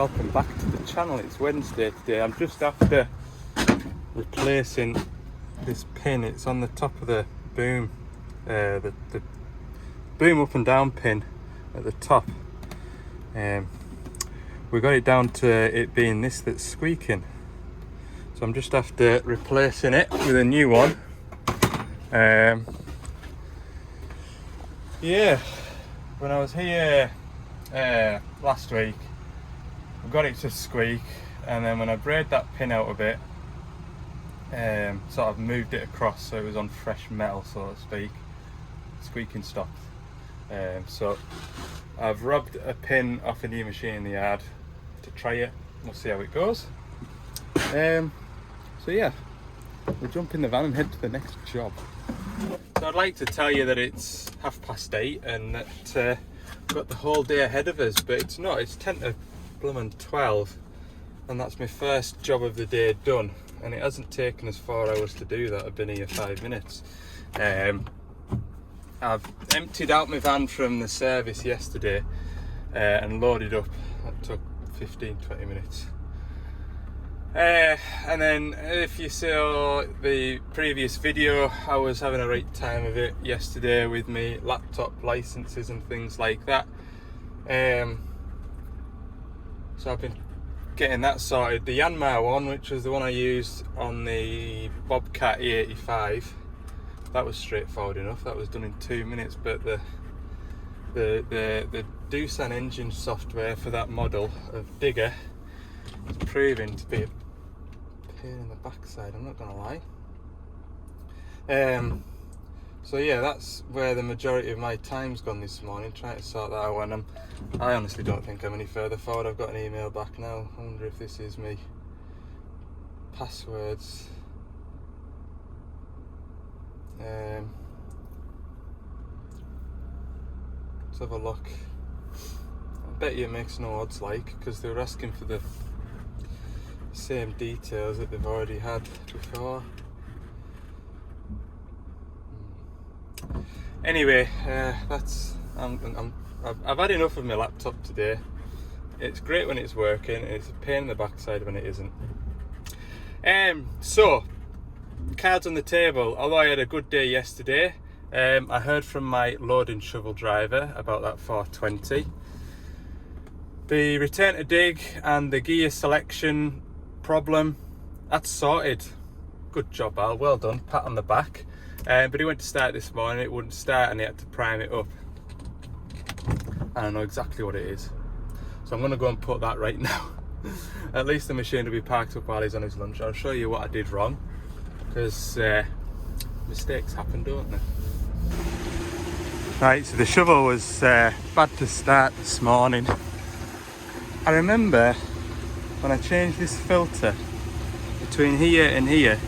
welcome back to the channel. It's Wednesday today. I'm just after replacing this pin. It's on the top of the boom, the boom up and down pin at the top. We got it down to it being this that's squeaking, so I'm just after replacing it with a new one. Yeah, when I was here last week, I got it to squeak, and then when I braided that pin out of it, sort of moved it across so it was on fresh metal, so to speak, squeaking stopped. So I've robbed a pin off a new machine in the yard to try it. We'll see how it goes. So yeah, we'll jump in the van and head to the next job. So I'd like to tell you that it's 8:30 and that we've got the whole day ahead of us, but it's not. It's 10 to 12, and that's my first job of the day done, and it hasn't taken us 4 hours to do that. I've been here 5 minutes. I've emptied out my van from the service yesterday and loaded up. That took 15-20 minutes. And then if you saw the previous video, I was having a right time of it yesterday with me laptop licenses and things like that. So I've been getting that sorted. The Yanmar one, which was the one I used on the Bobcat E85, that was straightforward enough. That was done in 2 minutes, but the Doosan engine software for that model of digger is proving to be a pain in the backside, I'm not gonna lie. So yeah, that's where the majority of my time's gone this morning, trying to sort that out, and I honestly don't think I'm any further forward. I've got an email back now. I wonder if this is me passwords. Let's have a look. I bet you it makes no odds, like, because they were asking for the same details that they've already had before. Anyway, that's I've had enough of my laptop today. It's great when it's working, and it's a pain in the backside when it isn't. So cards on the table. Although I had a good day yesterday, I heard from my loading shovel driver about that 420. The return to dig and the gear selection problem, that's sorted. Good job, Al, well done, pat on the back. But he went to start this morning, it wouldn't start, and he had to prime it up. And I know exactly what it is, so I'm going to go and put that right now. At least the machine will be parked up while he's on his lunch. I'll show you what I did wrong, because mistakes happen, don't they? Right, so the shovel was bad to start this morning. I remember when I changed this filter between here and here,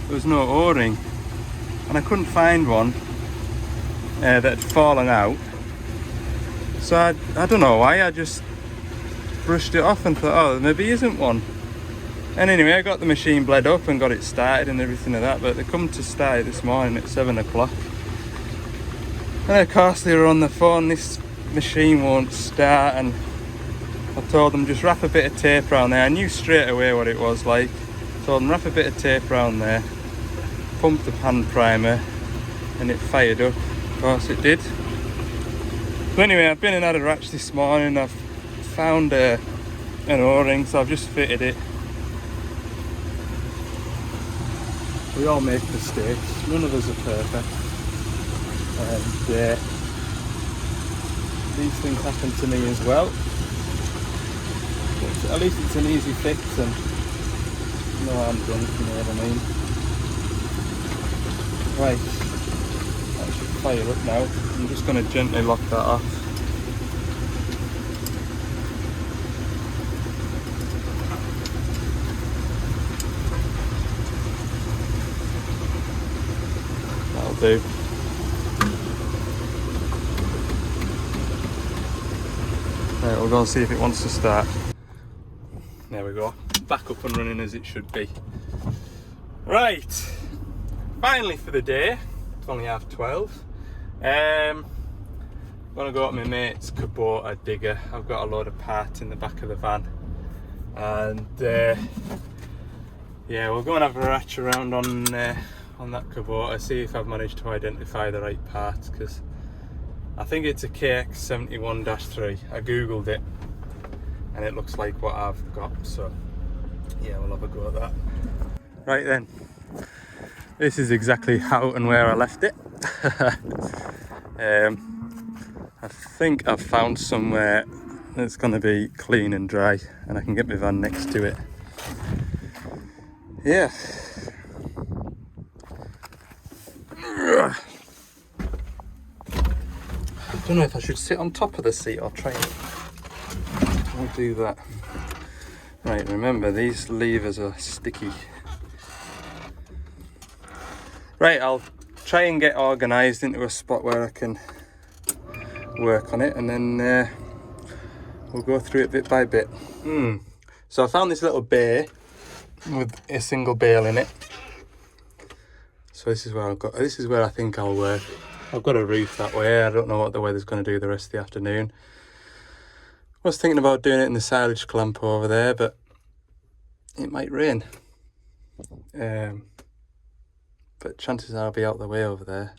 there was no O-ring, and I couldn't find one that had fallen out. So I don't know why, I just brushed it off and thought, oh, maybe isn't one. And anyway, I got the machine bled up and got it started and everything like that, but they come to start it this morning at 7 o'clock. And of course they were on the phone, this machine won't start, and I told them just wrap a bit of tape around there. I knew straight away what it was like. Told them wrap a bit of tape around there, pumped the hand primer, and it fired up. Of course it did. So anyway, I've been and had a ratch this morning. I've found an O-ring, so I've just fitted it. We all make mistakes, none of us are perfect, and these things happen to me as well. But at least it's an easy fix and no harm done, if you know what I mean. Right, that should fire up now. I'm just going to gently lock that off. That'll do. Right, we'll go and see if it wants to start. There we go, back up and running as it should be. Right, finally for the day. It's only 12:30. I'm gonna go at my mate's Kubota digger. I've got a load of parts in the back of the van. And yeah, we'll go and have a ratch around on that Kubota, see if I've managed to identify the right parts, because I think it's a KX71-3. I googled it and it looks like what I've got, so yeah, we'll have a go at that. Right then, this is exactly how and where I left it. I think I've found somewhere that's going to be clean and dry and I can get my van next to it. Yeah. I don't know if I should sit on top of the seat or try and I'll do that. Right, remember these levers are sticky. Right, I'll try and get organised into a spot where I can work on it, and then we'll go through it bit by bit. So I found this little bay with a single bale in it. So this is where I think I'll work. I've got a roof that way. I don't know what the weather's going to do the rest of the afternoon. I was thinking about doing it in the silage clamp over there, but it might rain. But chances are I'll be out the way over there.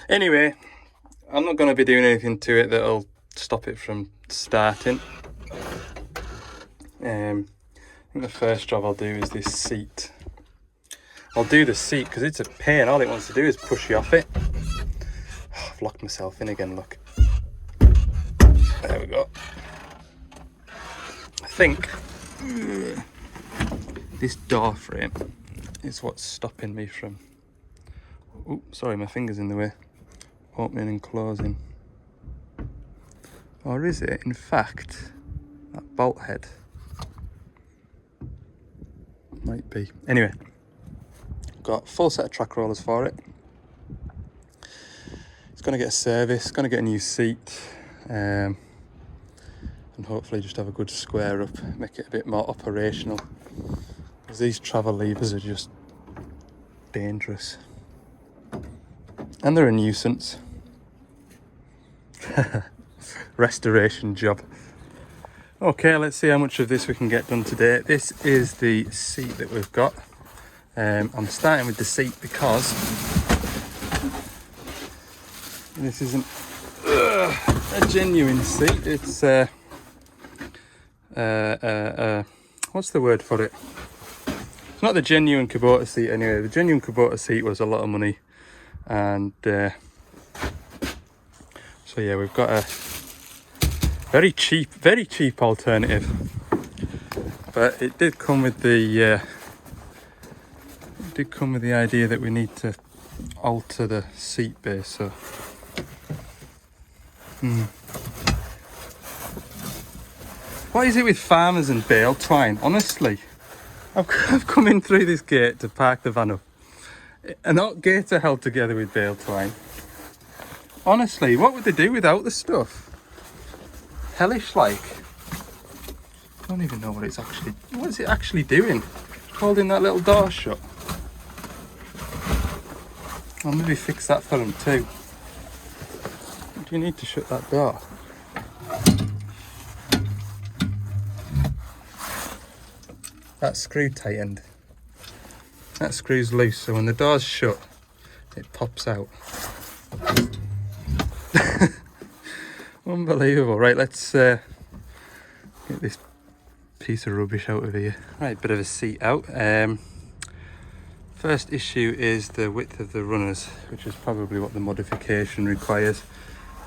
Anyway, I'm not going to be doing anything to it that'll stop it from starting. I think the first job I'll do is this seat. I'll do the seat because it's a pain. All it wants to do is push you off it. Oh, I've locked myself in again, look. There we go. I think this door frame is what's stopping me from, oh sorry, my finger's in the way, opening and closing. Or is it in fact that bolt head? Might be. Anyway, got a full set of track rollers for it. It's going to get a service, going to get a new seat, and hopefully just have a good square up, make it a bit more operational, because these travel levers are just dangerous and they're a nuisance. Restoration job. Okay, let's see how much of this we can get done today. This is the seat that we've got. I'm starting with the seat because this isn't a genuine seat. It's what's the word for it? It's not the genuine Kubota seat anyway. The genuine Kubota seat was a lot of money, and so yeah, we've got a very cheap alternative, but it did come with the idea that we need to alter the seat base. So what is it with farmers and bale twine? Honestly, I've come in through this gate to park the van up, and that gates are held together with bale twine. Honestly, what would they do without the stuff? Hellish, like. I don't even know what it's actually doing. Holding that little door shut. I'll maybe fix that for them too. Do you need to shut that door? That screw tightened. That screw's loose, so when the door's shut, it pops out. Unbelievable. Right, let's get this piece of rubbish out of here. Right, bit of a seat out. First issue is the width of the runners, which is probably what the modification requires.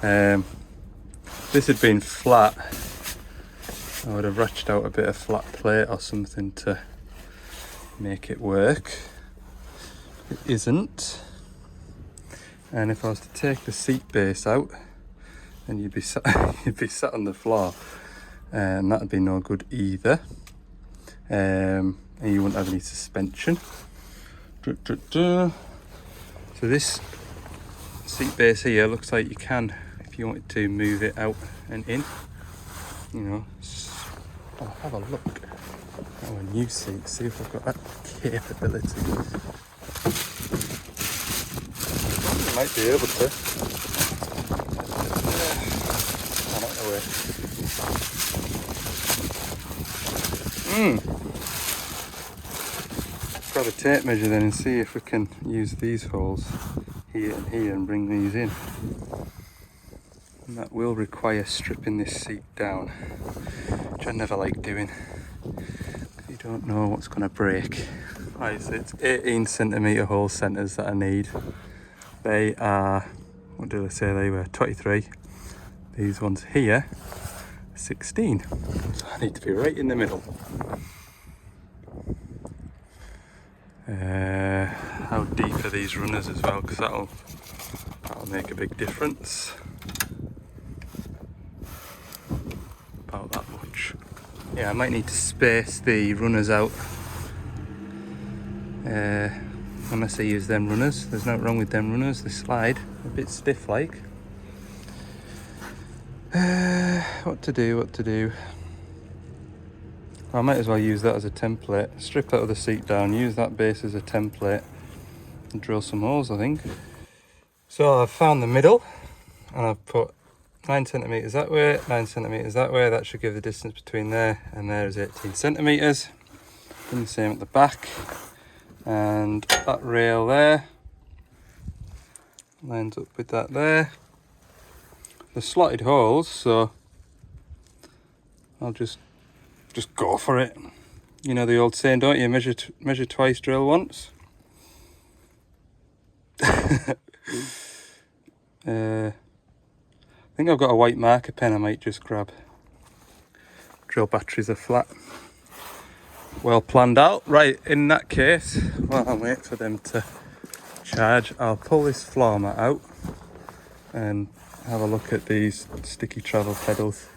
This had been flat, I would have ratcheted out a bit of flat plate or something to make it work. It isn't. And if I was to take the seat base out, then you'd be sat on the floor, and that'd be no good either. And you wouldn't have any suspension. So this seat base here looks like you can, if you wanted to, move it out and in. You know, I'll have a look at our new seat, see if I've got that capability. I might be able to. I'm out of the way. Grab a tape measure then and see if we can use these holes here and here and bring these in. And that will require stripping this seat down, which I never like doing. You don't know what's going to break. Right, so it's 18cm hole centres that I need. They are, what did I say they were, 23. These ones here, 16. So I need to be right in the middle. How deep are these runners as well, because that'll make a big difference. About that much. Yeah, I might need to space the runners out unless I use them runners. There's nothing wrong with them runners. They slide a bit stiff like. What to do? I might as well use that as a template. Strip that other seat down, use that base as a template and drill some holes, I think. So I've found the middle and I've put 9cm that way, 9cm that way. That should give the distance between there and there is 18cm. And the same at the back. And that rail there lines up with that there. The slotted holes, so I'll just go for it. You know the old saying, don't you? Measure twice, drill once. I think I've got a white marker pen I might just grab. Drill batteries are flat. Well planned out. Right, in that case, while I wait for them to charge, I'll pull this floor mat out and have a look at these sticky travel pedals.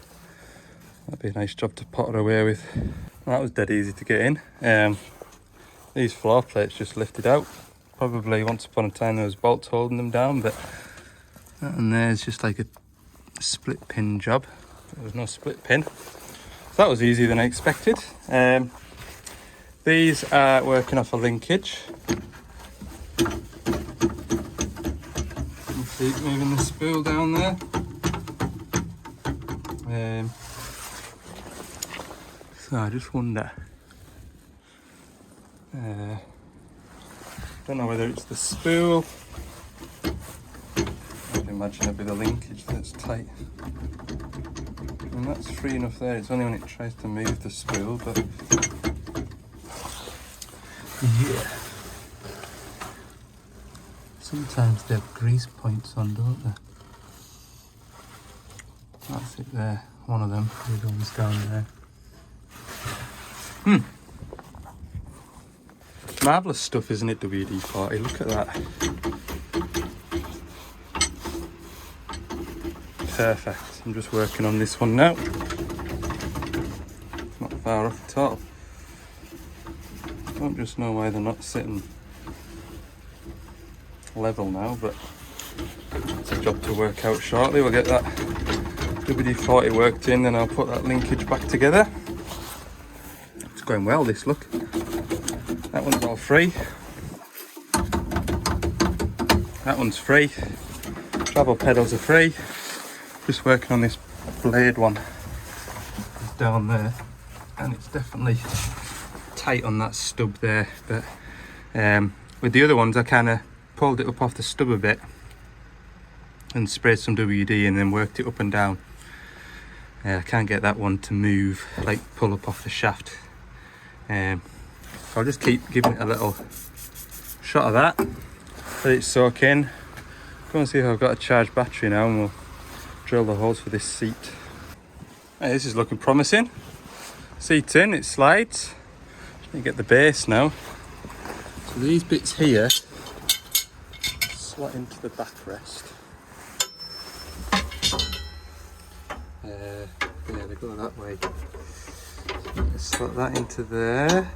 That'd be a nice job to potter away with. That was dead easy to get in. These floor plates just lifted out. Probably once upon a time there was bolts holding them down, but that and there's just like a split pin job. There was no split pin. So that was easier than I expected. These are working off a linkage. You can see it moving the spool down there. So I just wonder, don't know whether it's the spool. I can imagine it'll be the linkage that's tight. And that's free enough there. It's only when it tries to move the spool, but yeah. Sometimes they have grease points on, don't they? That's it there. One of them. The other one's down there. Marvellous stuff, isn't it, WD-40? Look at that. Perfect. I'm just working on this one now. It's not far off at all. I don't just know why they're not sitting level now, but it's a job to work out shortly. We'll get that WD-40 worked in, then I'll put that linkage back together. It's going well, this, look. That one's all free. That one's free. Travel pedals are free. Just working on this blade one. It's down there, and it's definitely tight on that stub there. But with the other ones, I kind of pulled it up off the stub a bit and sprayed some WD and then worked it up and down. I can't get that one to move, like pull up off the shaft. So I'll just keep giving it a little shot of that, let it soak in. Go and see if I've got a charged battery now, and we'll drill the holes for this seat. Hey, this is looking promising. Seat in, it slides. Just need to get the base now. So these bits here slot into the backrest. Yeah, they go that way. Let's slot that into there.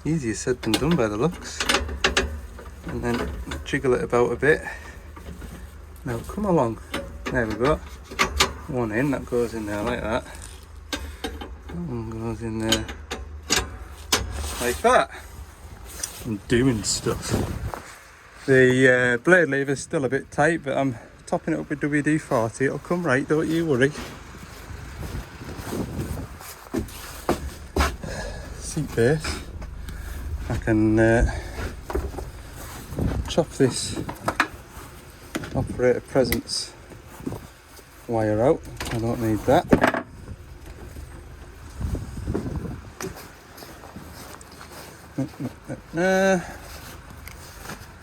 Easier said than done by the looks. And then jiggle it about a bit. Now come along. There we go. One in, that goes in there like that. One goes in there like that. I'm doing stuff. The blade lever's still a bit tight, but I'm topping it up with WD-40. It'll come right, don't you worry. seat base, I can chop this operator presence wire out. I don't need that.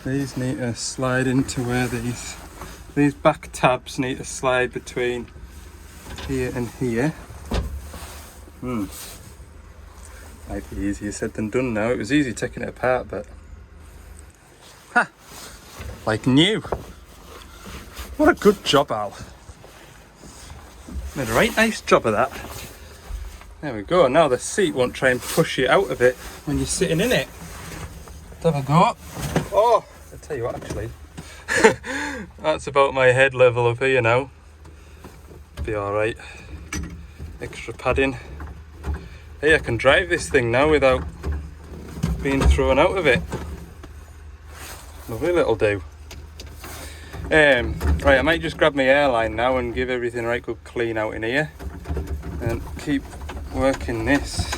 These need to slide into where these back tabs need to slide between here and here. Might be easier said than done now. It was easy taking it apart, but like new. What a good job, Al. Made a right nice job of that. There we go. Now the seat won't try and push you out of it when you're sitting in it. Let's have a go. Oh, I'll tell you what, actually. That's about my head level up here now. Be alright. Extra padding. Hey, I can drive this thing now without being thrown out of it. Lovely little do. Right, I might just grab my airline now and give everything a right good clean out in here. And keep working this.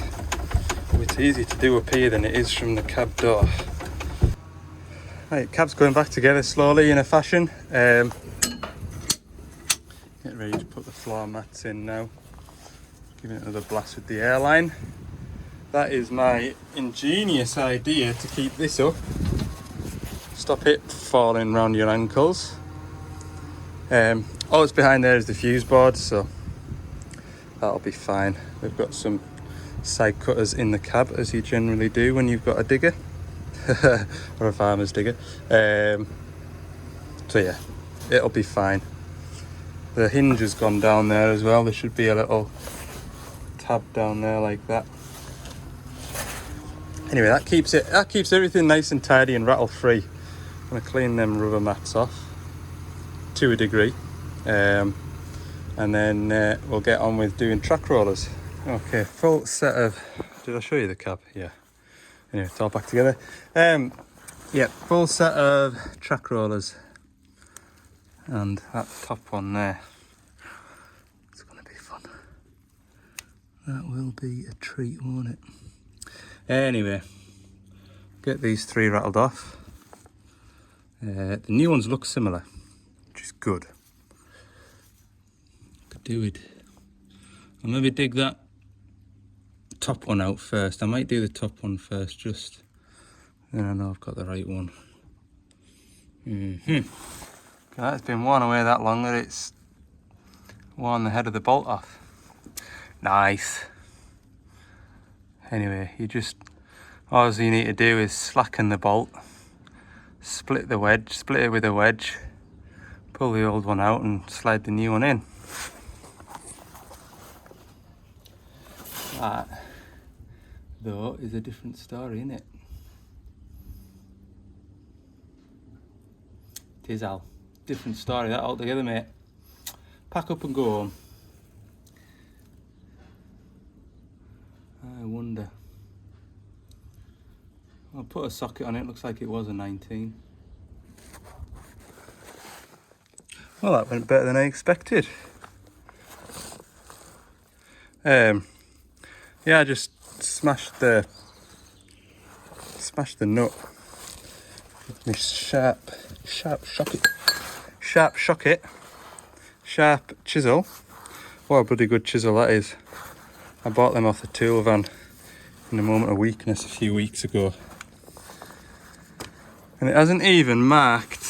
It's easier to do up here than it is from the cab door. Right, cab's going back together slowly in a fashion. Get ready to put the floor mats in now. Giving it another blast with the airline. That is my ingenious idea to keep this up. Stop it falling around your ankles. All that's behind there is the fuse board, so that'll be fine. We've got some side cutters in the cab, as you generally do when you've got a digger. Or a farmer's digger. So yeah, it'll be fine. The hinge has gone down there as well. There should be a little tab down there like that. Anyway, that keeps everything nice and tidy and rattle free. I'm going to clean them rubber mats off to a degree, and then we'll get on with doing track rollers. Okay, full set of, did I show you the cab? Yeah. Anyway, it's all back together. Yeah, full set of track rollers, and that top one there. It's going to be fun. That will be a treat, won't it? Anyway, get these three rattled off. The new ones look similar, which is good. Could do it. I'll maybe dig that top one out first. I might do the top one first, just then I know I've got the right one. It's been worn away that long that it's worn the head of the bolt off. Nice. Anyway, all you need to do is slacken the bolt, split the wedge, split it with a wedge, pull the old one out and slide the new one in. That, though, is a different story, isn't it? It is, Al. Different story, that altogether, mate. Pack up and go home. I wonder. I'll put a socket on it, looks like it was a 19. Well, that went better than I expected. Yeah, I just smashed the nut with my sharp chisel. What a bloody good chisel that is. I bought them off the tool van in a moment of weakness a few weeks ago. And it hasn't even marked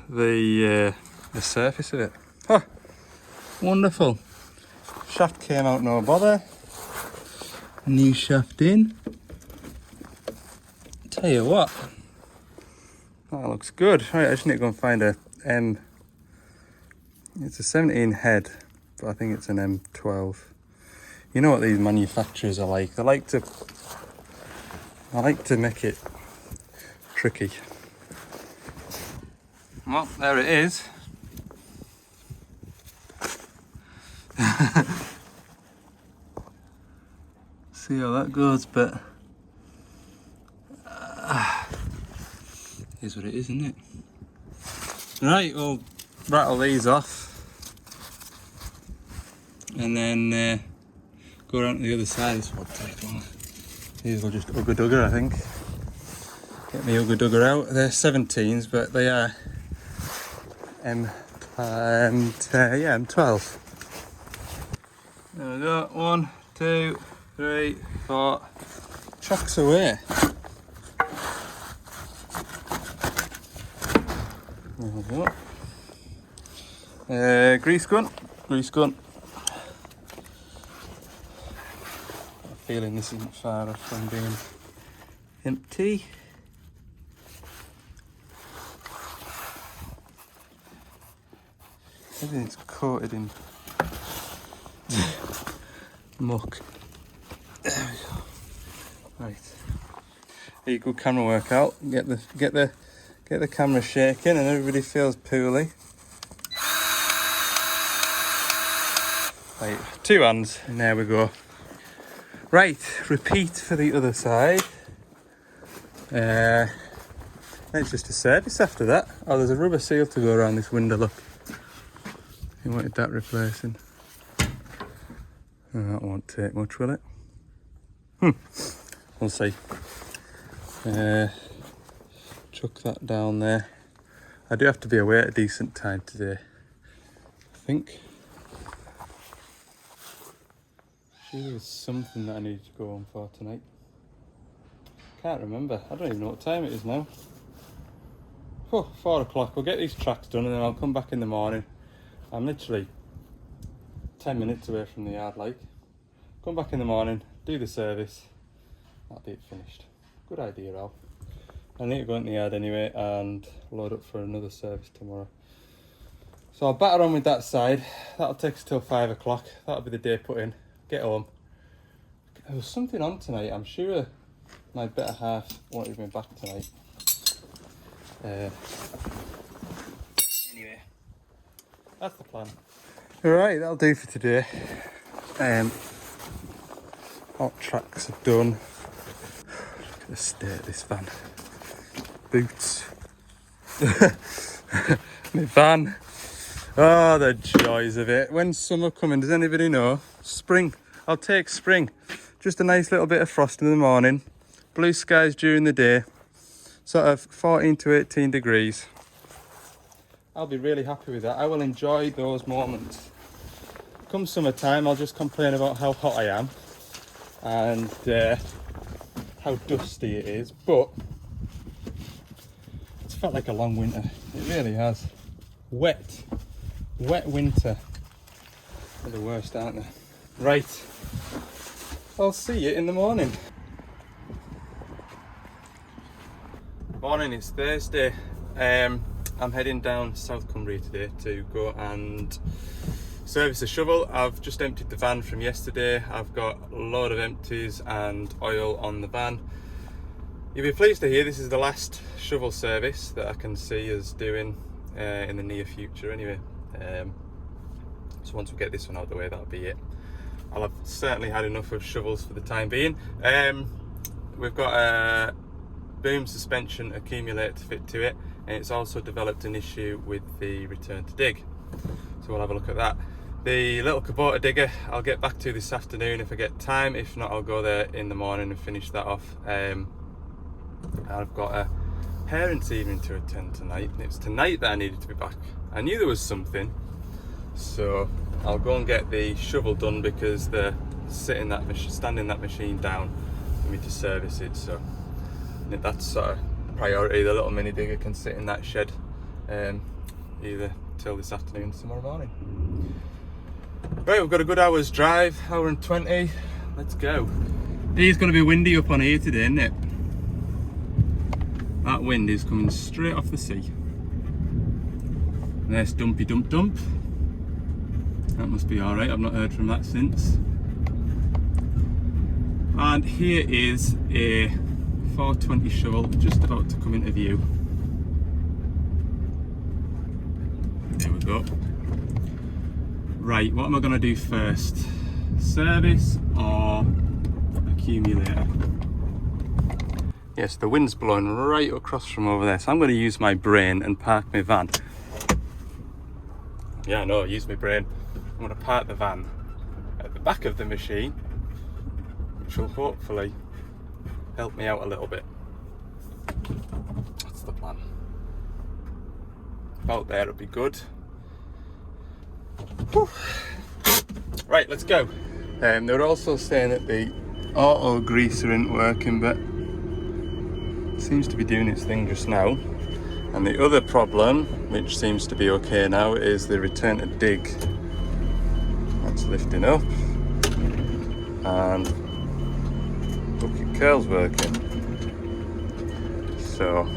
the surface of it. Oh, wonderful. Shaft came out no bother. New shaft in. Tell you what, that looks good. Right, I just need to go and find a M. It's a 17 head, but I think it's an M12. You know what these manufacturers are like. They like to make it tricky. Well, there it is. See how that goes, but here's what it is, isn't it? Right, we'll rattle these off and then go around to the other side. This one, These will just ugga dugger, I think. Get me ugga dugger out. They're 17s, but they are M12. There we go. 1, 2, 3, 4. Chucks away. There we go. Grease gun. Grease gun. I'm feeling this isn't far off from being empty. Everything's coated in muck. There we go. Right. Here you go, camera workout. Get the camera shaking and everybody feels poorly. Right, 2 hands, and there we go. Right, repeat for the other side. It's just a service after that. Oh, there's a rubber seal to go around this window, look. You wanted that replacing. Oh, that won't take much, will it? We'll see. Chuck that down there. I do have to be away at a decent time today, I think. Sure, there was something that I needed to go on for tonight. Can't remember. I don't even know what time it is now. Oh, 4 o'clock. We'll get these tracks done and then I'll come back in the morning. I'm literally 10 minutes away from the yard, like. Come back in the morning, do the service. That'll be it finished. Good idea, Al. I need to go in the yard anyway and load up for another service tomorrow. So I'll batter on with that side. That'll take us till 5 o'clock. That'll be the day put in. Get home. There was something on tonight. I'm sure my better half wanted me back tonight. Anyway, that's the plan. Alright, that'll do for today. Hot tracks are done. Look at the state of this van. Boots. My van. Oh, the joys of it. When's summer coming? Does anybody know? Spring. I'll take spring. Just a nice little bit of frost in the morning. Blue skies during the day. Sort of 14 to 18 degrees. I'll be really happy with that. I will enjoy those moments. Come summertime, I'll just complain about how hot I am and how dusty it is. But it's felt like a long winter. It really has. Wet winter. They're the worst, aren't they? Right. I'll see you in the morning. Morning, it's Thursday. I'm heading down South Cumbria today to go and service a shovel. I've just emptied the van from yesterday. I've got a load of empties and oil on the van. You'll be pleased to hear this is the last shovel service that I can see us doing in the near future anyway. So once we get this one out of the way, that'll be it. I'll have certainly had enough of shovels for the time being. We've got a boom suspension accumulator to fit to it, and it's also developed an issue with the return to dig. So we'll have a look at that. The little Kubota digger I'll get back to this afternoon if I get time. If not, I'll go there in the morning and finish that off. I've got a parents' evening to attend tonight, and it was tonight that I needed to be back. I knew there was something, so I'll go and get the shovel done because they're standing that machine down for me to service it. So that's sort of priority. The little mini digger can sit in that shed either till this afternoon or tomorrow morning. Right, we've got a good hour's drive, hour and 20. Let's go. It's going to be windy up on here today, isn't it? That wind is coming straight off the sea. There's dumpy dump dump. That must be alright, I've not heard from that since. And here is a 420 shovel just about to come into view. There we go. Right, what am I going to do first? Service or accumulator? Yes, the wind's blowing right across from over there, so I'm going to use my brain and park my van. Yeah, I know, use my brain. I'm going to park the van at the back of the machine, which will hopefully help me out a little bit. That's the plan. About there, it'll be good. Whew. Right, let's go. They were also saying that the auto greaser isn't working, but it seems to be doing its thing just now. And the other problem, which seems to be okay now, is the return to dig. That's lifting up. And bucket curl's working. So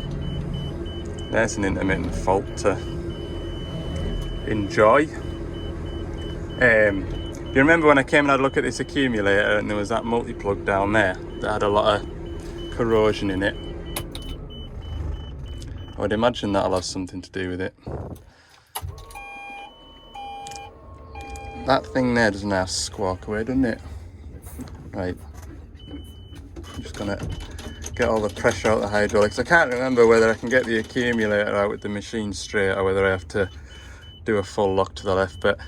there's an intermittent fault to enjoy. Do you remember when I came and had a look at this accumulator and there was that multi-plug down there that had a lot of corrosion in it? I would imagine that'll have something to do with it. That thing there doesn't have to squawk away, doesn't it? Right. I'm just gonna get all the pressure out of the hydraulics. I can't remember whether I can get the accumulator out with the machine straight or whether I have to do a full lock to the left, but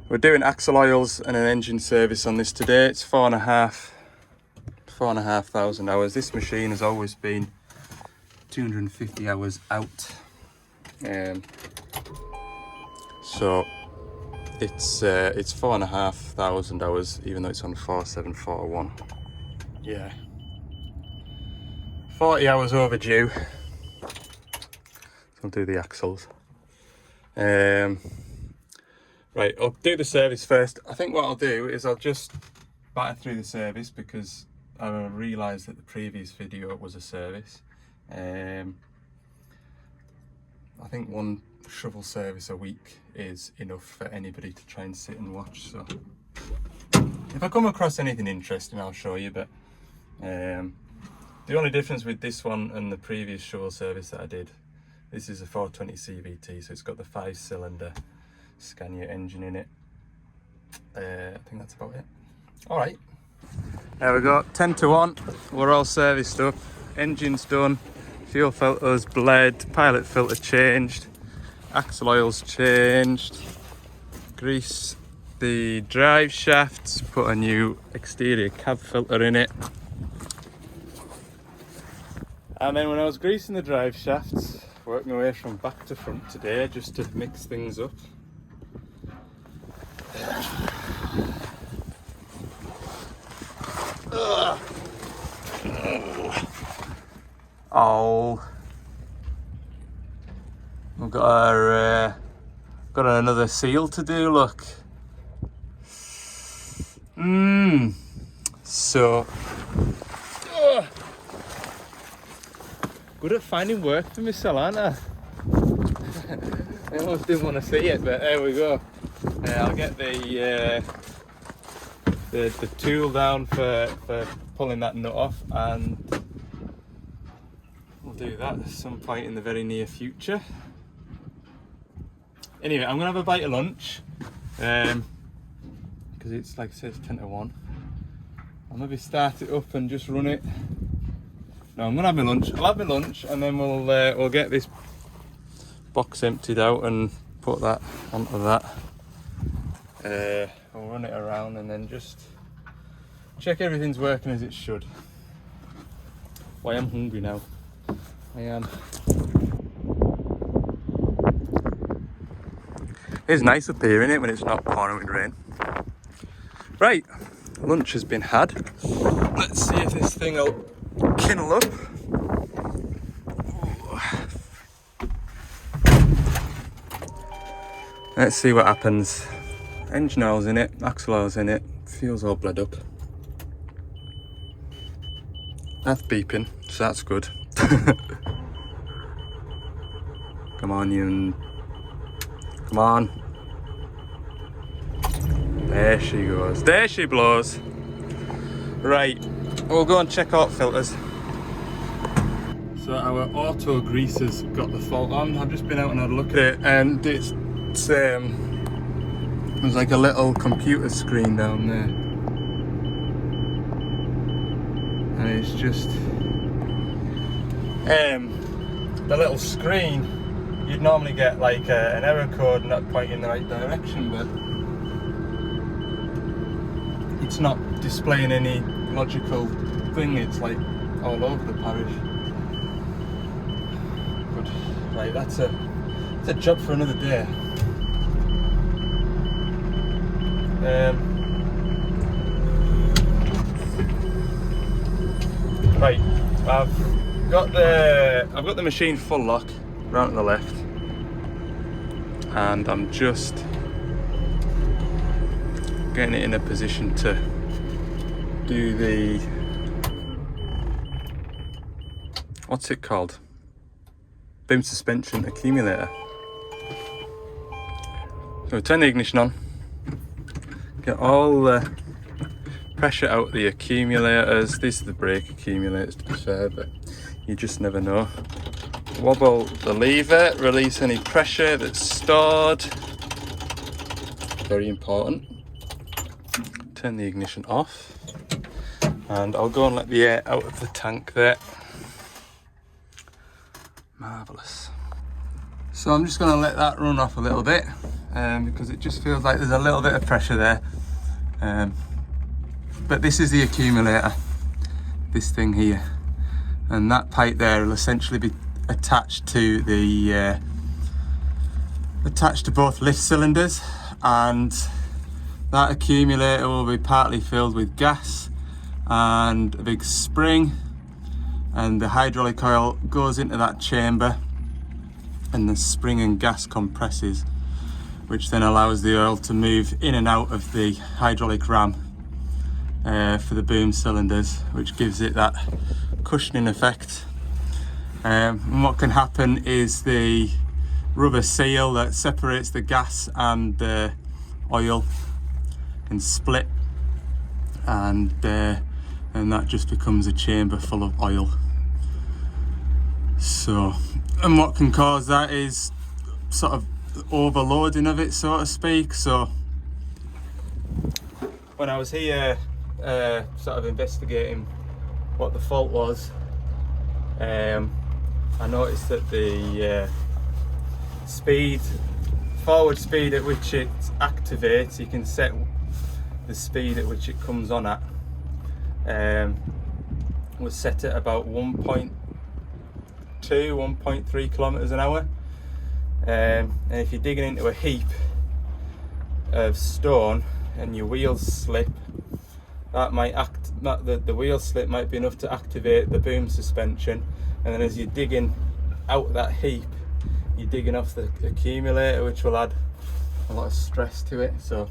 we're doing axle oils and an engine service on this today. It's 4,500 hours. This machine has always been 250 hours out. So it's 4,500 hours, even though it's on 4741. Yeah. 40 hours overdue. So I'll do the axles. Right, I'll do the service first. I think what I'll do is I'll just batter through the service because I realised that the previous video was a service. I think one shovel service a week is enough for anybody to try and sit and watch. So if I come across anything interesting, I'll show you. But the only difference with this one and the previous shovel service that I did, this is a 420 CVT, so it's got the 5-cylinder Scania engine in it. I think that's about it. All right. There we go, 10 to 1. We're all serviced up. Engine's done. Fuel filters bled. Pilot filter changed. Axle oils changed. Grease the drive shafts. Put a new exterior cab filter in it. And then when I was greasing the drive shafts, worked my way from back to front today just to mix things up. Oh, we've got another seal to do. Look. So good at finding work for myself, aren't I? I almost didn't want to see it, but there we go. I'll get the tool down for pulling that nut off, and we'll do that at some point in the very near future. Anyway, I'm gonna have a bite of lunch because it's, like I said, it's 10 to 1. I'll maybe start it up and just run it. No, I'm gonna have my lunch. I'll have my lunch and then we'll get this box emptied out and put that onto that. I'll run it around and then just check everything's working as it should. Well, I am hungry now. I am. It's nice up here, isn't it, when it's not pouring with rain. Right, lunch has been had. Let's see if this thing will kindle up. Let's see what happens. Engine oil's in it, axle oil's in it, fuel's all bled up. That's beeping, so that's good. Come on, you. Come on. There she goes. There she blows. Right, we'll go and check out filters. So our auto greaser's got the fault on. I've just been out and had a look at it, and there's like a little computer screen down there, and it's just the little screen. You'd normally get like an error code and that point in the right direction, but it's not displaying any logical thing. It's like all over the parish. But right, that's a job for another day. Right, I've got the machine full lock round to the left, and I'm just getting it in a position to do the, what's it called? Boom suspension accumulator. So we turn the ignition on, get all the pressure out of the accumulators. These are the brake accumulators, to be fair, but you just never know. Wobble the lever, release any pressure that's stored. Very important. Turn the ignition off, and I'll go and let the air out of the tank there. Marvellous. So I'm just going to let that run off a little bit, because it just feels like there's a little bit of pressure there. But this is the accumulator, this thing here, and that pipe there will essentially be attached to the attached to both lift cylinders, and that accumulator will be partly filled with gas and a big spring, and the hydraulic oil goes into that chamber, and the spring and gas compresses, which then allows the oil to move in and out of the hydraulic ram for the boom cylinders, which gives it that cushioning effect. And what can happen is the rubber seal that separates the gas and the oil can split, and that just becomes a chamber full of oil. So, and what can cause that is sort of overloading of it, so to speak. So when I was here sort of investigating what the fault was, I noticed that the forward speed at which it activates, you can set the speed at which it comes on at, was set at about 1.3 kilometers an hour. And if you're digging into a heap of stone and your wheels slip, that might the wheel slip might be enough to activate the boom suspension, and then as you're digging out that heap, you're digging off the accumulator, which will add a lot of stress to it. So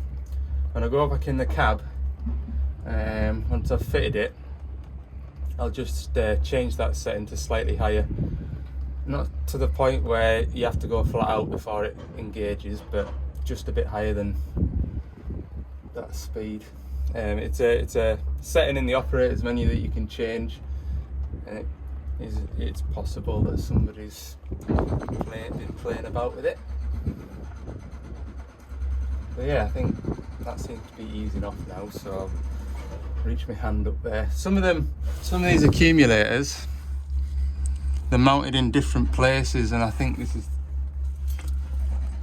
when I go back in the cab, once I've fitted it, I'll just change that setting to slightly higher. Not to the point where you have to go flat out before it engages, but just a bit higher than that speed. It's a setting in the operator's menu that you can change, and it's possible that somebody's been playing about with it. But yeah, I think that seems to be easing off now, so I'll reach my hand up there. Some of these accumulators, they're mounted in different places, and I think this is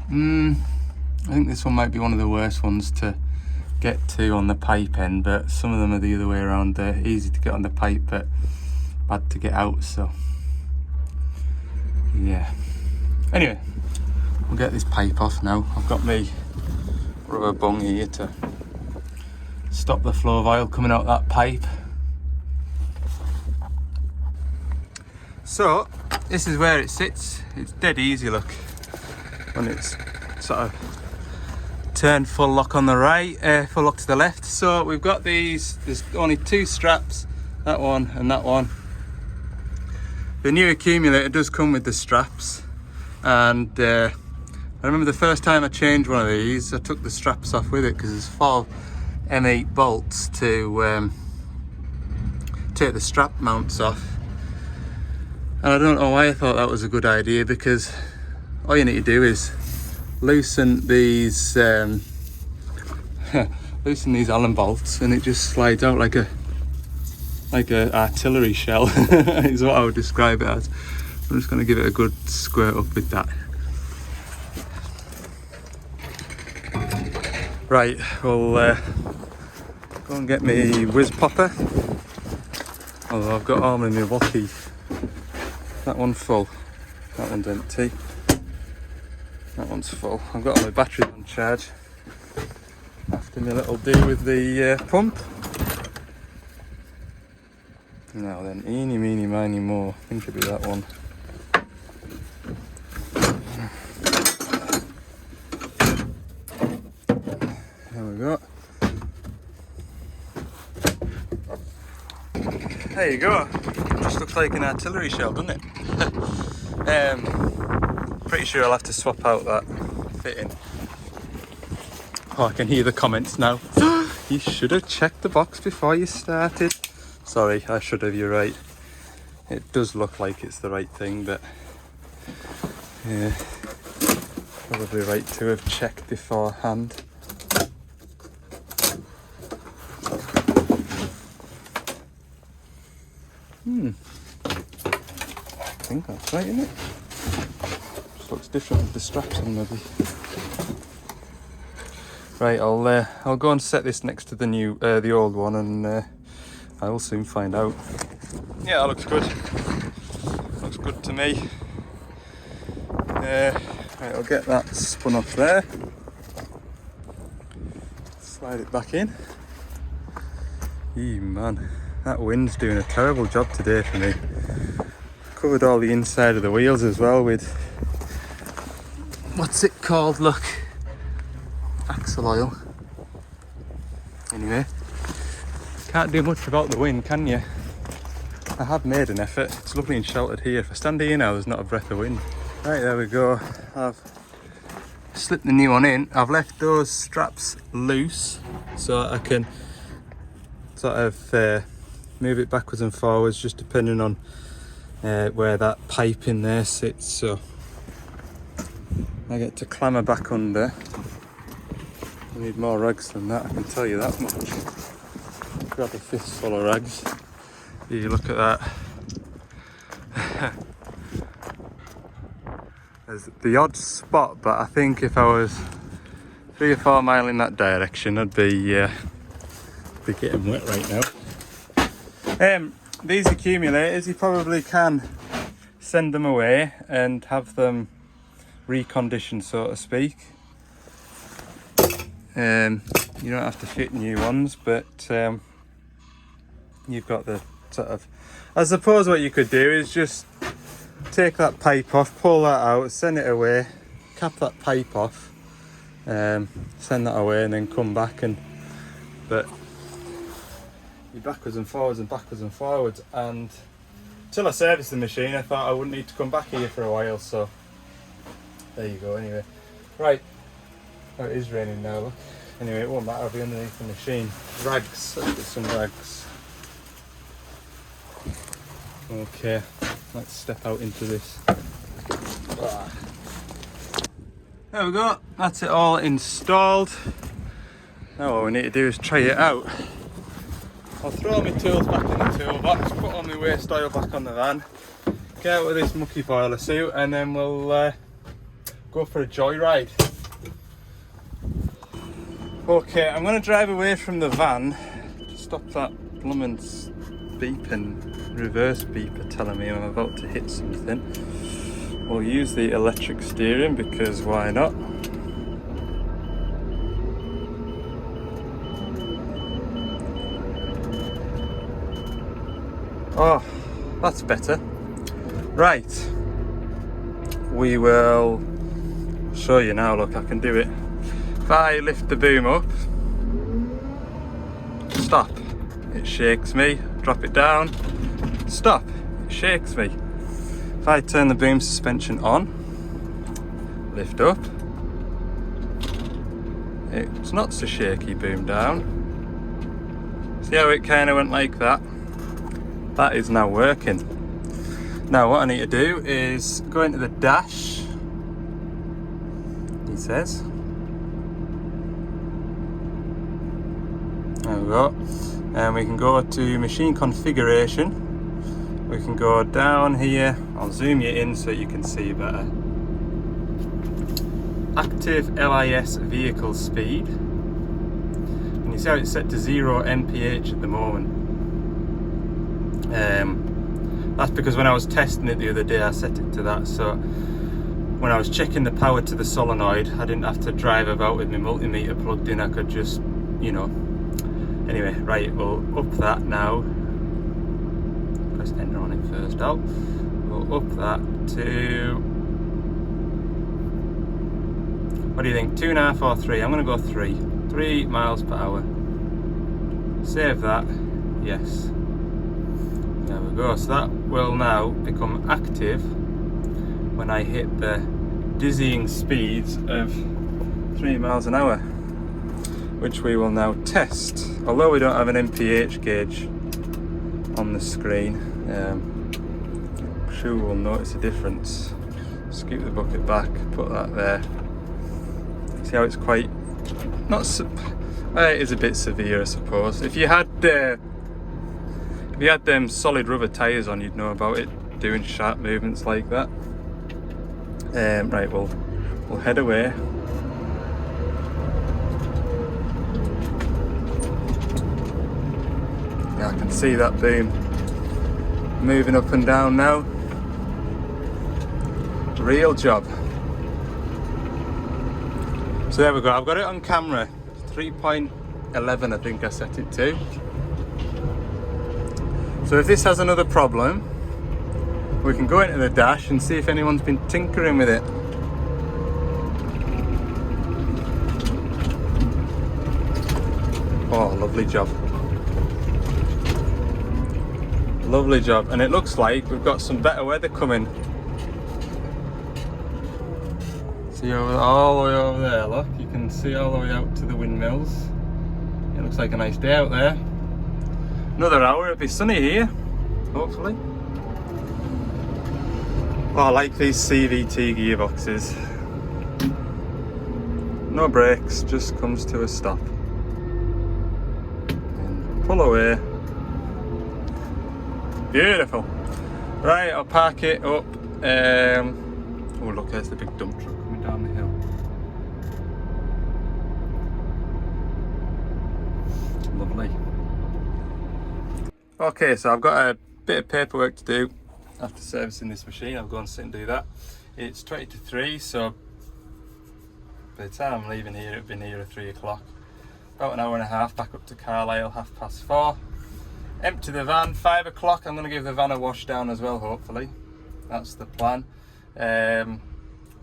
I think this one might be one of the worst ones to get to on the pipe end, but some of them are the other way around. They're easy to get on the pipe but bad to get out, so yeah. Anyway, we'll get this pipe off now. I've got my rubber bung here to stop the flow of oil coming out that pipe. So this is where it sits. It's dead easy, look, when it's sort of turned full lock on the right, full lock to the left. So we've got these, there's only two straps, that one and that one. The new accumulator does come with the straps, and I remember the first time I changed one of these, I took the straps off with it because there's 4 M8 bolts to take the strap mounts off. And I don't know why I thought that was a good idea, because all you need to do is loosen these loosen these Allen bolts, and it just slides out like a artillery shell is what I would describe it as. I'm just going to give it a good squirt up with that. Right, we'll go and get me whiz popper. Although I've got all my Milwaukee. That one full. That one's empty. That one's full. I've got all my batteries on charge. After my little do with the pump. Now then, eeny, meeny, miny, more. I think it'll be that one. There we go. There you go. Just looks like an artillery shell, doesn't it? Pretty sure I'll have to swap out that fitting. Oh, I can hear the comments now. You should have checked the box before you started. Sorry, I should have, you're right. It does look like it's the right thing, but yeah, probably right to have checked beforehand. I think that's right, isn't it? Just looks different with the straps on, maybe. Right, I'll go and set this next to the old one, and I will soon find out. Yeah, that looks good. Looks good to me. Right, I'll get that spun off there. Slide it back in. Man, that wind's doing a terrible job today for me. Covered all the inside of the wheels as well with, what's it called, look, axle oil. Anyway, can't do much about the wind, can you? I have made an effort. It's lovely and sheltered here. If I stand here now, there's not a breath of wind. Right, there we go. I've slipped the new one in. I've left those straps loose so I can sort of move it backwards and forwards, just depending on where that pipe in there sits, so I get to clamber back under. I need more rags than that, I can tell you that much. Grab a fistful of rags. You look at that. There's the odd spot, but I think if I was 3 or 4 miles in that direction, I'd be getting wet right now. These accumulators, you probably can send them away and have them reconditioned, so to speak. You don't have to fit new ones, but you've got the sort of, I suppose what you could do is just take that pipe off, pull that out, send it away, cap that pipe off, send that away, and then come back. But you're backwards and forwards and backwards and forwards, and till I serviced the machine I thought I wouldn't need to come back here for a while, so there you go. Anyway, right, oh, it is raining now, look. Anyway, it won't matter, I'll be underneath the machine. Rags, let's get some rags. Okay, let's step out into this. There we go, that's it all installed. Now what we need to do is try it out. I'll throw my tools back in the toolbox, put all my waste oil back on the van, get out with this mucky boiler suit, and then we'll go for a joyride. Okay, I'm going to drive away from the van to stop that blooming beeping reverse beeper telling me I'm about to hit something. We'll use the electric steering because why not? Oh, that's better. Right, we will show you now. Look, I can do it. If I lift the boom up, stop, it shakes me. Drop it down, stop, it shakes me. If I turn the boom suspension on, lift up, it's not so shaky. Boom down. See how it kind of went like that? That is now working. Now what I need to do is go into the dash, he says. There we go. And we can go to machine configuration. We can go down here. I'll zoom you in so you can see better. Active LIS vehicle speed. And you see how it's set to 0 mph at the moment. That's because when I was testing it the other day I set it to that, so when I was checking the power to the solenoid I didn't have to drive about with my multimeter plugged in. I could just, you know. Anyway, right, we'll up that now. Press enter on it first out. We'll up that to, what do you think, 2.5 or 3? I'm going to go 3 miles per hour. Save that, yes. There we go, so that will now become active when I hit the dizzying speeds of 3 miles an hour, which we will now test. Although we don't have an MPH gauge on the screen, I'm sure we'll notice a difference. Scoop the bucket back, put that there. See how it's quite, not so, it is a bit severe I suppose. If you had them solid rubber tyres on, you'd know about it doing sharp movements like that. Right, we'll head away. Yeah, I can see that boom moving up and down now. Real job. So there we go, I've got it on camera. 3.11 I think I set it to. So if this has another problem, we can go into the dash and see if anyone's been tinkering with it. Oh, lovely job. Lovely job. And it looks like we've got some better weather coming. See all the way over there, look. You can see all the way out to the windmills. It looks like a nice day out there. Another hour, it'll be sunny here, hopefully. Oh, I like these CVT gearboxes. No brakes, just comes to a stop. And pull away. Beautiful. Right, I'll park it up. Oh look, there's the big dump truck coming down the hill. Lovely. Okay, so I've got a bit of paperwork to do after servicing this machine. I'll go and sit and do that. It's 20 to 3, so by the time I'm leaving here, it'll be near 3 o'clock. About an hour and a half back up to Carlisle, 4:30. Empty the van, 5 o'clock. I'm going to give the van a wash down as well, hopefully. That's the plan. And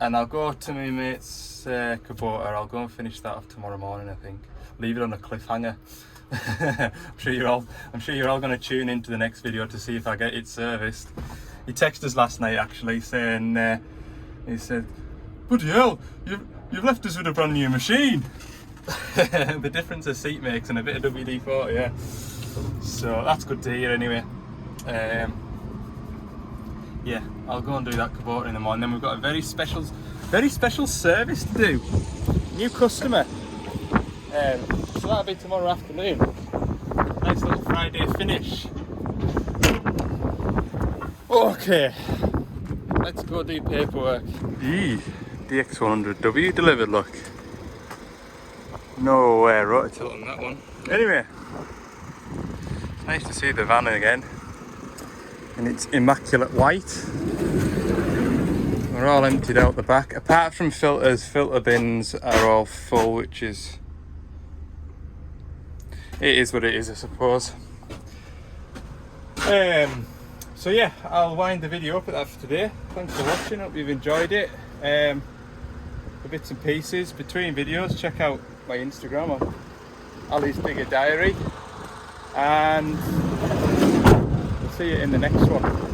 I'll go to my mate's Kubota. I'll go and finish that off tomorrow morning, I think. Leave it on a cliffhanger. I'm sure you're all going to tune into the next video to see if I get it serviced. He texted us last night actually saying, he said, "Bloody hell, you've left us with a brand new machine." The difference a seat makes and a bit of WD-40, yeah. So that's good to hear anyway. Yeah, I'll go and do that Kubota in the morning. Then we've got a very special service to do. New customer. So that'll be tomorrow afternoon. Nice little Friday finish. Okay, let's go do paperwork. DX100W delivered, look. No way, rotor tilt on that one. Anyway, it's nice to see the van again. And it's immaculate white. We're all emptied out the back. Apart from filters, filter bins are all full, which is... it is what it is, I suppose. So yeah, I'll wind the video up at that for today. Thanks for watching, hope you've enjoyed it. For bits and pieces, between videos, check out my Instagram on Ali's Digger Diary. And we'll see you in the next one.